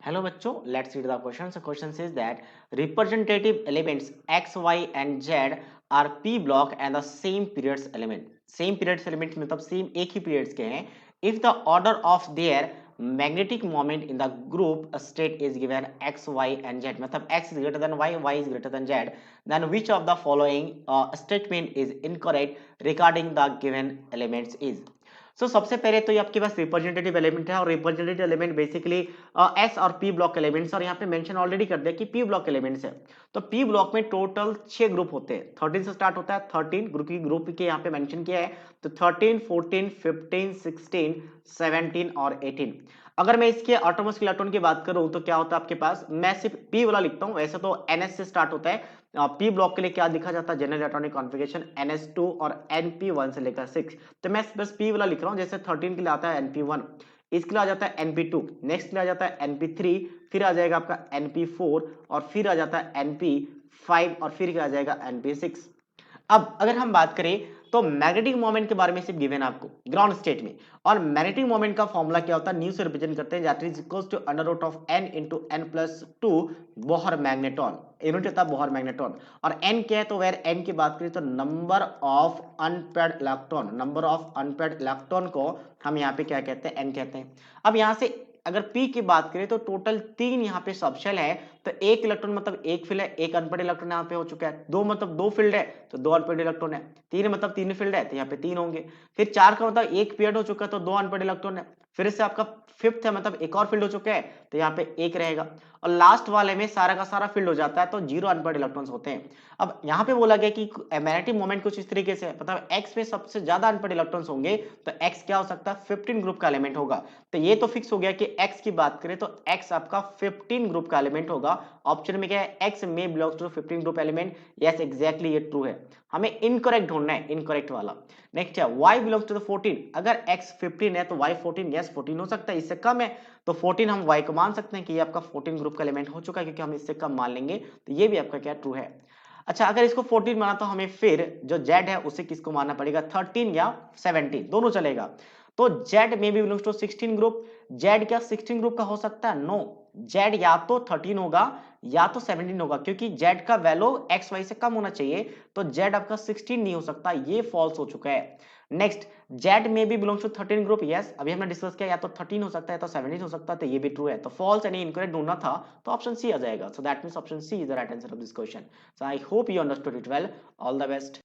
Hello बच्चों, let's read the question. So question says that representative elements x, y and z are p block and the same periods element. Same periods element मतलब same एक ही periods के हैं. If the order of their magnetic moment in the group state is given x, y and z, मतलब x is greater than y, y is greater than z, then which of the following statement is incorrect regarding the given elements is. सबसे पहले तो ये आपके पास representative element है और representative element basically S और P block elements और यहाँ पे मेंशन ऑलरेडी कर दिया कि पी ब्लॉक एलिमेंट्स है। तो पी ब्लॉक में टोटल 6 ग्रुप होते हैं, 13 से स्टार्ट होता है, 13 ग्रुप के यहाँ पे मेंशन किया है। तो 13, 14, 15, 16, 17 और 18। अगर मैं इसके ऑटोमोस्ट इलेक्ट्रॉन की बात करूं तो क्या होता है आपके पास, मैं सिर्फ पी वाला लिखता हूं, वैसे तो एनएस से स्टार्ट होता है। पी ब्लॉक के लिए क्या लिखा जाता है, जनरल इलेक्ट्रॉनिक कॉन्फ़िगरेशन NS2 और NP1 से लेकर 6। तो मैं बस पी वाला लिख रहा हूं, जैसे 13 के लिए आता है NP1, इसके लिए आ जाता है NP2, नेक्स्ट के लिए आ जाता है NP3, फिर आ जाएगा आपका NP4 और फिर आ जाता है NP5 और फिर आ जाएगा NP6। अब अगर हम बात करें तो मैग्नेटिक मोमेंट के बारे में सिर्फ गिवन आपको ग्राउंड स्टेट में, और मैग्नेटिक मोमेंट का फॉर्मूला क्या होता है, न्यू से रिप्रेजेंट करते हैं, that is equals to under root of n into n plus 2 Bohr magneton, unit होता है बोहर मैग्नेटॉन। और n क्या है, तो वेर n की बात करें तो number of unpaired electron, number of unpaired electron को हम यहाँ पे क्या कहते हैं, n कहते हैं। अब यहाँ से अगर p की बात करें तो टोटल 3 यहाँ पे सबशेल है, तो एक इलेक्ट्रॉन मतलब एक फील्ड है, एक अनपेयर्ड इलेक्ट्रॉन यहाँ पे हो चुका है, 2 मतलब 2 फील्ड है तो 2 अनपेयर्ड इलेक्ट्रॉन है, 3 मतलब 3 फील्ड है तो यहाँ पे 3 होंगे, फिर 4 का मतलब एक पेयर्ड हो चुका है तो 2 अनपेयर्ड इलेक्ट्रॉन है, फिर से आपका फिफ्थ है मतलब एक और फील्ड हो चुका है तो यहाँ पे एक रहेगा, और लास्ट वाले में सारा का सारा फील्ड हो जाता है तो 0 अनपेयर्ड इलेक्ट्रॉन्स होते हैं। अब यहाँ पे बोला गया कि मैग्नेटिक मोमेंट कुछ इस तरीके से, मतलब x में सबसे ज्यादा अनपेयर्ड इलेक्ट्रॉन्स होंगे तो x क्या हो सकता है, 15 ग्रुप का एलिमेंट होगा। तो ये तो फिक्स हो गया कि x की बात करें तो x आपका 15 ग्रुप का एलिमेंट होगा। ऑप्शन में क्या है, x में belongs to 15 group element, yes exactly ये ट्रू है। हमें इनकरेक्ट ढूंढना है, इनकरेक्ट वाला। नेक्स्ट है y बिलोंग्स टू द 14, अगर x 15 है तो y 14, यस 14 हो सकता है, इससे कम है तो 14 हम y को मान सकते हैं कि ये आपका 14 ग्रुप का एलिमेंट हो चुका है, क्योंकि हम इससे कम मान लेंगे तो ये भी आपका क्या ट्रू है। अच्छा, अगर इसको 14 माना तो हमें फिर जो z है उसे किसको मानना पड़ेगा, 13 या 17 दोनों चलेगा। तो z में भी बिलोंग्स टू 16 ग्रुप, z क्या 16 ग्रुप का हो सकता है, नो, z या तो 13 होगा या तो 17 होगा, क्योंकि z का वैल्यू x y से कम होना चाहिए, तो z आपका 16 नहीं हो सकता, ये फॉल्स हो चुका है। नेक्स्ट, z में भी बिलोंग्स टू 13 ग्रुप, यस अभी हमने डिस्कस किया, या तो 13 हो सकता है तो 17 हो सकता है, तो ये भी ट्रू है। तो फॉल्स यानी इनकरेक्ट ढूंढना था तो ऑप्शन सी आ जाएगा। So that means option C is the right answer of this question. So I hope you understood it well, all the best.